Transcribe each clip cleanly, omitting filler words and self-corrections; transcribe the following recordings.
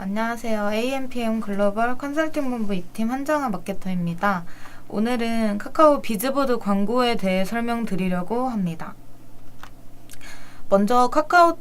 안녕하세요. AMPM 글로벌 컨설팅 본부 2팀 한정아 마케터입니다. 오늘은 카카오 비즈보드 광고에 대해 설명드리려고 합니다. 먼저 카카오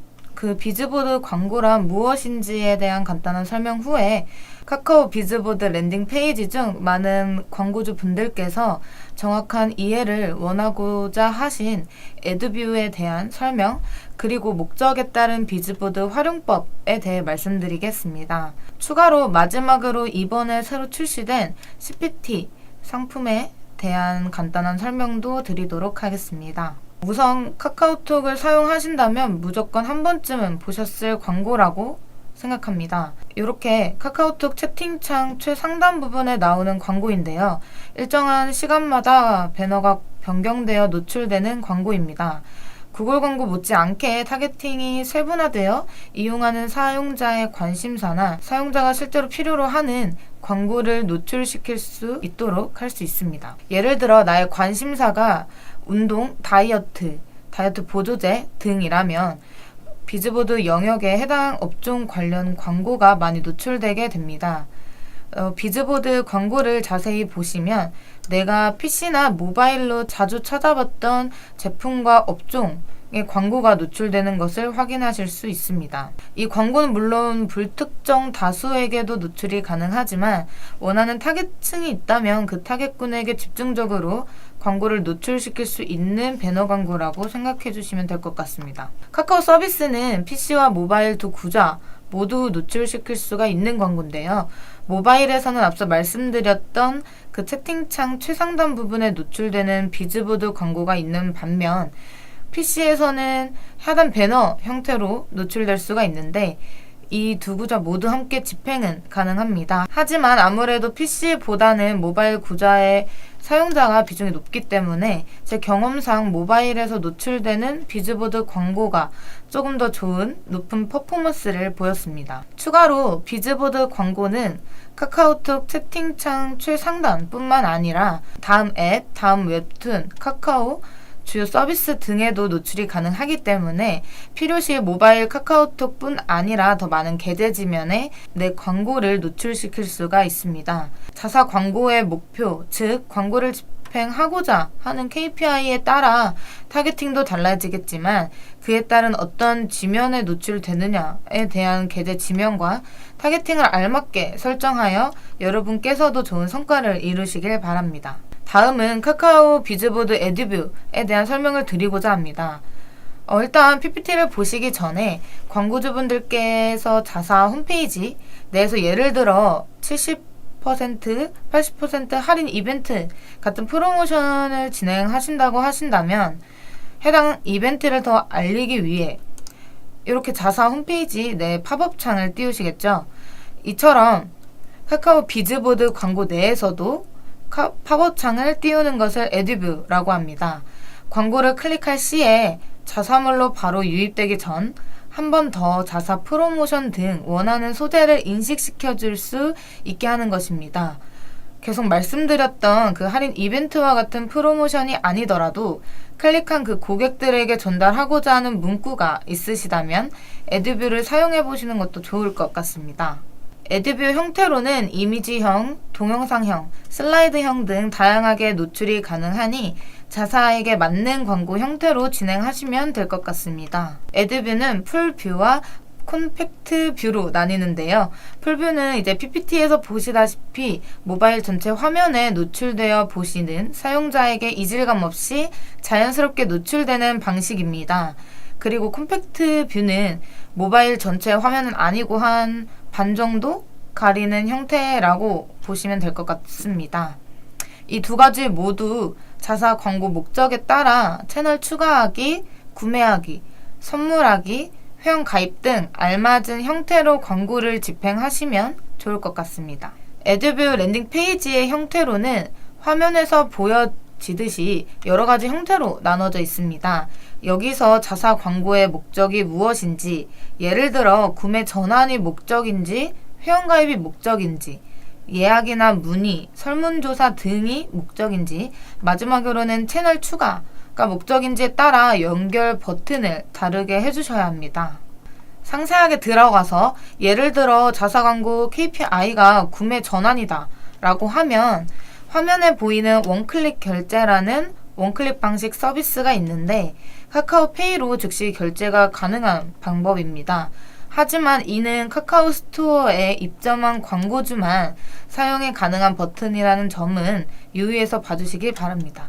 비즈보드 광고란 무엇인지에 대한 간단한 설명 후에 카카오 비즈보드 랜딩 페이지 중 많은 광고주 분들께서 정확한 이해를 원하고자 하신 애드뷰에 대한 설명, 그리고 목적에 따른 비즈보드 활용법에 대해 말씀드리겠습니다. 추가로 마지막으로 이번에 새로 출시된 CPT 상품에 대한 간단한 설명도 드리도록 하겠습니다. 우선 카카오톡을 사용하신다면 무조건 한 번쯤은 보셨을 광고라고 생각합니다. 이렇게 카카오톡 채팅창 최상단 부분에 나오는 광고인데요. 일정한 시간마다 배너가 변경되어 노출되는 광고입니다. 구글 광고 못지않게 타겟팅이 세분화되어 이용하는 사용자의 관심사나 사용자가 실제로 필요로 하는 광고를 노출시킬 수 있도록 할 수 있습니다. 예를 들어 나의 관심사가 운동, 다이어트 보조제 등이라면 비즈보드 영역에 해당 업종 관련 광고가 많이 노출되게 됩니다. 비즈보드 광고를 자세히 보시면 내가 PC나 모바일로 자주 찾아봤던 제품과 업종의 광고가 노출되는 것을 확인하실 수 있습니다. 이 광고는 물론 불특정 다수에게도 노출이 가능하지만 원하는 타겟층이 있다면 그 타겟군에게 집중적으로 광고를 노출시킬 수 있는 배너 광고라고 생각해 주시면 될 것 같습니다. 카카오 서비스는 PC와 모바일 두 구자 모두 노출시킬 수가 있는 광고인데요. 모바일에서는 앞서 말씀드렸던 그 채팅창 최상단 부분에 노출되는 비즈보드 광고가 있는 반면 PC에서는 하단 배너 형태로 노출될 수가 있는데 이 두 구자 모두 함께 집행은 가능합니다. 하지만 아무래도 PC보다는 모바일 구자의 사용자가 비중이 높기 때문에 제 경험상 모바일에서 노출되는 비즈보드 광고가 조금 더 좋은 높은 퍼포먼스를 보였습니다. 추가로 비즈보드 광고는 카카오톡 채팅창 최상단 뿐만 아니라 다음 앱, 다음 웹툰, 카카오 주요 서비스 등에도 노출이 가능하기 때문에 필요시 모바일 카카오톡뿐 아니라 더 많은 계제 지면에 내 광고를 노출시킬 수가 있습니다. 자사 광고의 목표, 즉 광고를 집행하고자 하는 KPI에 따라 타겟팅도 달라지겠지만 그에 따른 어떤 지면에 노출되느냐에 대한 계제 지면과 타겟팅을 알맞게 설정하여 여러분께서도 좋은 성과를 이루시길 바랍니다. 다음은 카카오 비즈보드 애드뷰에 대한 설명을 드리고자 합니다. 일단 PPT를 보시기 전에 광고주분들께서 자사 홈페이지 내에서 예를 들어 70%, 80% 할인 이벤트 같은 프로모션을 진행하신다고 하신다면 해당 이벤트를 더 알리기 위해 이렇게 자사 홈페이지 내 팝업 창을 띄우시겠죠. 이처럼 카카오 비즈보드 광고 내에서도 팝업 창을 띄우는 것을 애드뷰라고 합니다. 광고를 클릭할 시에 자사물로 바로 유입되기 전 한 번 더 자사 프로모션 등 원하는 소재를 인식시켜 줄 수 있게 하는 것입니다. 계속 말씀드렸던 그 할인 이벤트와 같은 프로모션이 아니더라도 클릭한 그 고객들에게 전달하고자 하는 문구가 있으시다면 애드뷰를 사용해 보시는 것도 좋을 것 같습니다. 애드뷰 형태로는 이미지형, 동영상형, 슬라이드형 등 다양하게 노출이 가능하니 자사에게 맞는 광고 형태로 진행하시면 될 것 같습니다. 애드뷰는 풀뷰와 콤팩트 뷰로 나뉘는데요. 풀뷰는 이제 PPT에서 보시다시피 모바일 전체 화면에 노출되어 보시는 사용자에게 이질감 없이 자연스럽게 노출되는 방식입니다. 그리고 콤팩트 뷰는 모바일 전체 화면은 아니고 한 반 정도 가리는 형태라고 보시면 될 것 같습니다. 이 두 가지 모두 자사 광고 목적에 따라 채널 추가하기, 구매하기, 선물하기, 회원 가입 등 알맞은 형태로 광고를 집행하시면 좋을 것 같습니다. 애드뷰 랜딩 페이지의 형태로는 화면에서 보여지듯이 여러 가지 형태로 나눠져 있습니다. 여기서 자사 광고의 목적이 무엇인지, 예를 들어 구매 전환이 목적인지, 회원가입이 목적인지, 예약이나 문의, 설문조사 등이 목적인지, 마지막으로는 채널 추가가 목적인지에 따라 연결 버튼을 다르게 해주셔야 합니다. 상세하게 들어가서 예를 들어 자사 광고 KPI가 구매 전환이다 라고 하면 화면에 보이는 원클릭 결제라는 원클릭 방식 서비스가 있는데 카카오페이로 즉시 결제가 가능한 방법입니다. 하지만 이는 카카오 스토어에 입점한 광고주만 사용이 가능한 버튼이라는 점은 유의해서 봐주시기 바랍니다.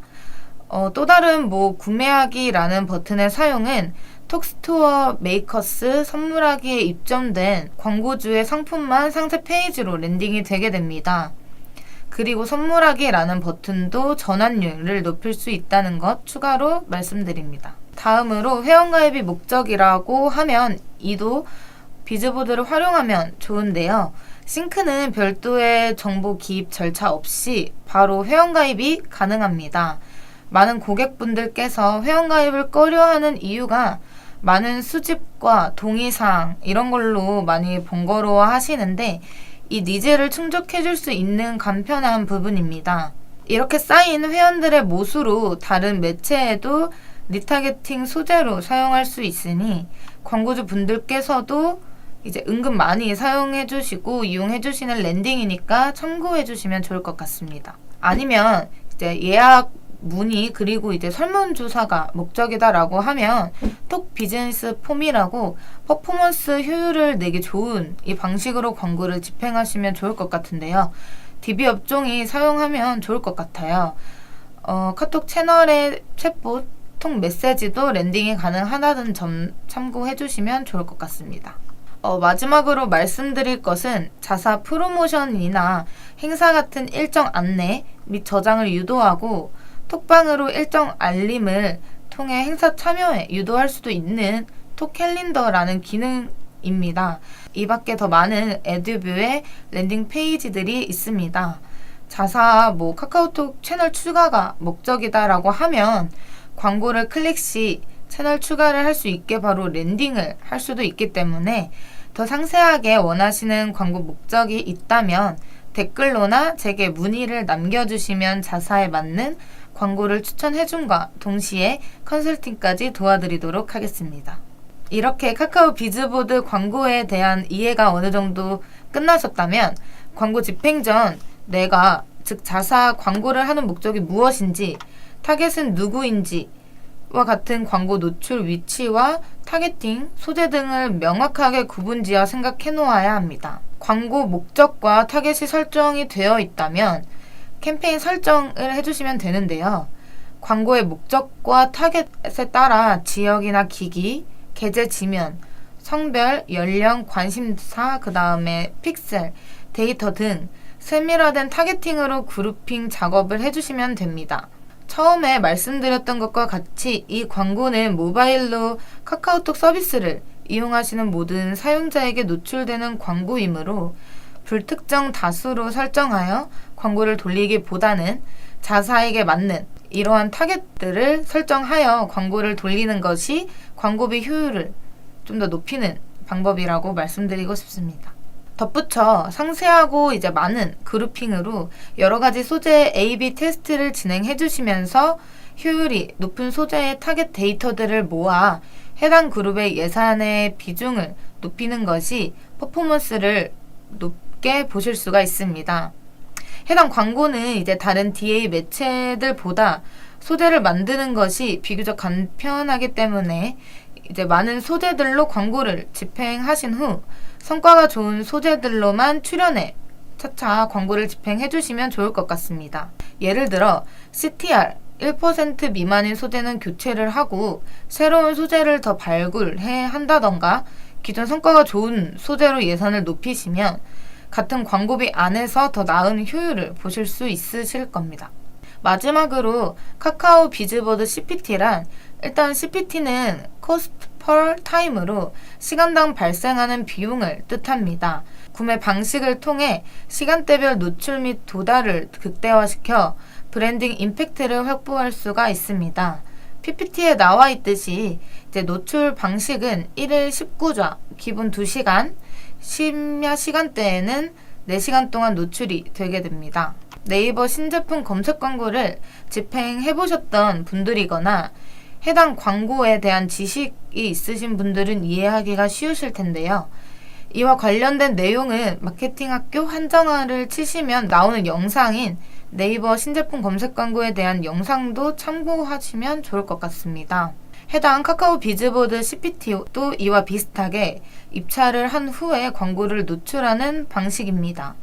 또 다른 구매하기라는 버튼의 사용은 톡스토어 메이커스 선물하기에 입점된 광고주의 상품만 상세 페이지로 랜딩이 되게 됩니다. 그리고 선물하기라는 버튼도 전환율을 높일 수 있다는 것 추가로 말씀드립니다. 다음으로 회원가입이 목적이라고 하면 이도 비즈보드를 활용하면 좋은데요. 싱크는 별도의 정보 기입 절차 없이 바로 회원가입이 가능합니다. 많은 고객분들께서 회원가입을 꺼려하는 이유가 많은 수집과 동의사항 이런 걸로 많이 번거로워 하시는데 이 니즈를 충족해 줄 수 있는 간편한 부분입니다. 이렇게 쌓인 회원들의 모수로 다른 매체에도 리타게팅 소재로 사용할 수 있으니 광고주 분들께서도 이제 은근 많이 사용해 주시고 이용해 주시는 랜딩이니까 참고해 주시면 좋을 것 같습니다. 아니면 이제 예약 문의 그리고 이제 설문조사가 목적이다라고 하면 톡 비즈니스 폼이라고 퍼포먼스 효율을 내기 좋은 이 방식으로 광고를 집행하시면 좋을 것 같은데요. DB 업종이 사용하면 좋을 것 같아요. 카톡 채널의 챗봇, 톡 메시지도 랜딩이 가능하다는 점 참고해 주시면 좋을 것 같습니다. 마지막으로 말씀드릴 것은 자사 프로모션이나 행사 같은 일정 안내 및 저장을 유도하고 톡방으로 일정 알림을 통해 행사 참여에 유도할 수도 있는 톡 캘린더라는 기능입니다. 이 밖에 더 많은 애드뷰의 랜딩 페이지들이 있습니다. 자사 카카오톡 채널 추가가 목적이다라고 하면 광고를 클릭 시 채널 추가를 할 수 있게 바로 랜딩을 할 수도 있기 때문에 더 상세하게 원하시는 광고 목적이 있다면 댓글로나 제게 문의를 남겨주시면 자사에 맞는 광고를 추천해줌과 동시에 컨설팅까지 도와드리도록 하겠습니다. 이렇게 카카오 비즈보드 광고에 대한 이해가 어느 정도 끝나셨다면 광고 집행 전 내가 즉 자사 광고를 하는 목적이 무엇인지 타겟은 누구인지 와 같은 광고 노출 위치와 타겟팅, 소재 등을 명확하게 구분지어 생각해 놓아야 합니다. 광고 목적과 타겟이 설정이 되어 있다면 캠페인 설정을 해주시면 되는데요. 광고의 목적과 타겟에 따라 지역이나 기기, 계제 지면, 성별, 연령, 관심사, 그 다음에 픽셀, 데이터 등 세밀화된 타겟팅으로 그룹핑 작업을 해주시면 됩니다. 처음에 말씀드렸던 것과 같이 이 광고는 모바일로 카카오톡 서비스를 이용하시는 모든 사용자에게 노출되는 광고이므로 불특정 다수로 설정하여 광고를 돌리기보다는 자사에게 맞는 이러한 타겟들을 설정하여 광고를 돌리는 것이 광고비 효율을 좀 더 높이는 방법이라고 말씀드리고 싶습니다. 덧붙여 상세하고 이제 많은 그룹핑으로 여러 가지 소재의 A/B 테스트를 진행해 주시면서 효율이 높은 소재의 타겟 데이터들을 모아 해당 그룹의 예산의 비중을 높이는 것이 퍼포먼스를 높게 보실 수가 있습니다. 해당 광고는 이제 다른 DA 매체들보다 소재를 만드는 것이 비교적 간편하기 때문에 이제 많은 소재들로 광고를 집행하신 후 성과가 좋은 소재들로만 출연해 차차 광고를 집행해 주시면 좋을 것 같습니다. 예를 들어 CTR 1% 미만인 소재는 교체를 하고 새로운 소재를 더 발굴해 한다던가 기존 성과가 좋은 소재로 예산을 높이시면 같은 광고비 안에서 더 나은 효율을 보실 수 있으실 겁니다. 마지막으로 카카오 비즈보드 CPT란 일단 CPT는 Cost per Time으로 시간당 발생하는 비용을 뜻합니다. 구매 방식을 통해 시간대별 노출 및 도달을 극대화시켜 브랜딩 임팩트를 확보할 수가 있습니다. PPT에 나와 있듯이 이제 노출 방식은 1일 19좌, 기본 2시간, 심야 시간대에는 4시간 동안 노출이 되게 됩니다. 네이버 신제품 검색 광고를 집행해보셨던 분들이거나 해당 광고에 대한 지식이 있으신 분들은 이해하기가 쉬우실 텐데요. 이와 관련된 내용은 마케팅학교 한정화를 치시면 나오는 영상인 네이버 신제품 검색 광고에 대한 영상도 참고하시면 좋을 것 같습니다. 해당 카카오 비즈보드 CPT도 이와 비슷하게 입찰을 한 후에 광고를 노출하는 방식입니다.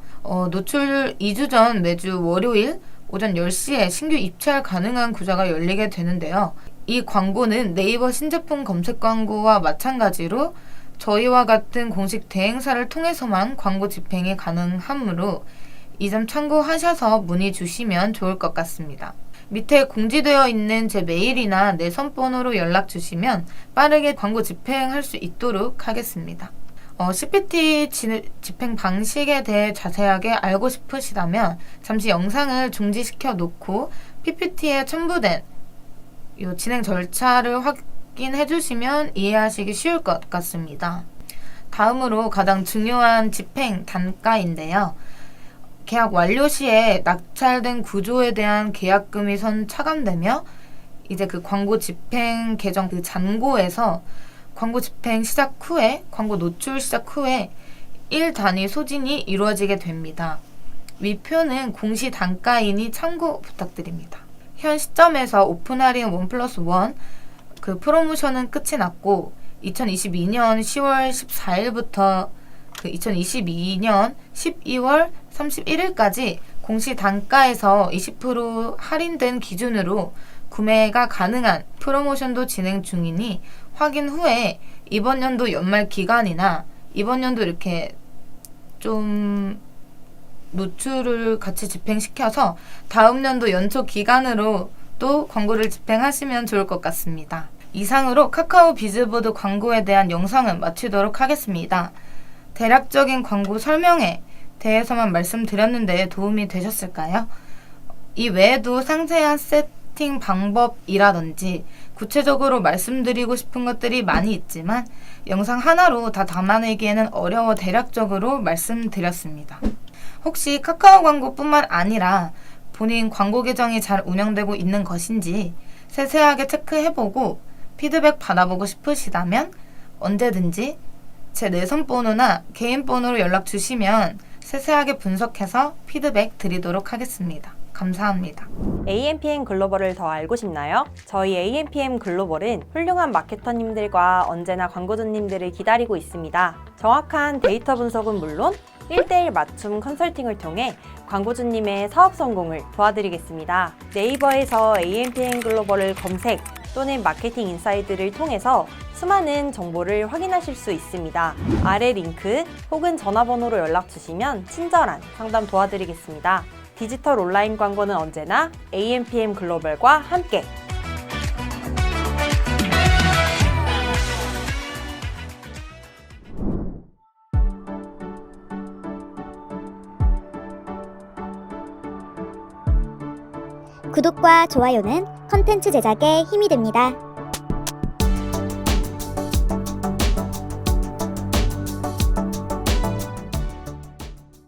노출 2주 전 매주 월요일 오전 10시에 신규 입찰 가능한 구좌가 열리게 되는데요. 이 광고는 네이버 신제품 검색 광고와 마찬가지로 저희와 같은 공식 대행사를 통해서만 광고 집행이 가능하므로 이 점 참고하셔서 문의 주시면 좋을 것 같습니다. 밑에 공지되어 있는 제 메일이나 내선 번호로 연락 주시면 빠르게 광고 집행할 수 있도록 하겠습니다. CPT 집행 방식에 대해 자세하게 알고 싶으시다면 잠시 영상을 중지시켜 놓고 PPT에 첨부된 이 진행 절차를 확인해 주시면 이해하시기 쉬울 것 같습니다. 다음으로 가장 중요한 집행 단가인데요. 계약 완료 시에 낙찰된 구조에 대한 계약금이 차감되며 이제 그 광고 집행 계정 그 잔고에서 광고 집행 시작 후에 광고 노출 시작 후에 1단위 소진이 이루어지게 됩니다. 위 표는 공시 단가이니 참고 부탁드립니다. 현 시점에서 오픈 할인 1+1 그 프로모션은 끝이 났고 2022년 10월 14일부터 그 2022년 12월 31일까지 공시 단가에서 20% 할인된 기준으로 구매가 가능한 프로모션도 진행 중이니 확인 후에 이번 연도 연말 기간이나 이번 연도 이렇게 좀 노출을 같이 집행시켜서 다음 연도 연초 기간으로 또 광고를 집행하시면 좋을 것 같습니다. 이상으로 카카오 비즈보드 광고에 대한 영상은 마치도록 하겠습니다. 대략적인 광고 설명에 대해서만 말씀드렸는데 도움이 되셨을까요? 이 외에도 상세한 세팅 방법이라든지 구체적으로 말씀드리고 싶은 것들이 많이 있지만 영상 하나로 다 담아내기에는 어려워 대략적으로 말씀드렸습니다. 혹시 카카오 광고뿐만 아니라 본인 광고 계정이 잘 운영되고 있는 것인지 세세하게 체크해보고 피드백 받아보고 싶으시다면 언제든지 제 내선 번호나 개인 번호로 연락 주시면 세세하게 분석해서 피드백 드리도록 하겠습니다. 감사합니다. AMPM 글로벌을 더 알고 싶나요? 저희 AMPM 글로벌은 훌륭한 마케터님들과 언제나 광고주님들을 기다리고 있습니다. 정확한 데이터 분석은 물론 1:1 맞춤 컨설팅을 통해 광고주님의 사업 성공을 도와드리겠습니다. 네이버에서 AMPM 글로벌을 검색 또는 마케팅 인사이드를 통해서 수많은 정보를 확인하실 수 있습니다. 아래 링크 혹은 전화번호로 연락 주시면 친절한 상담 도와드리겠습니다. 디지털 온라인 광고는 언제나 AMPM 글로벌과 함께! 구독과 좋아요는 컨텐츠 제작에 힘이 됩니다.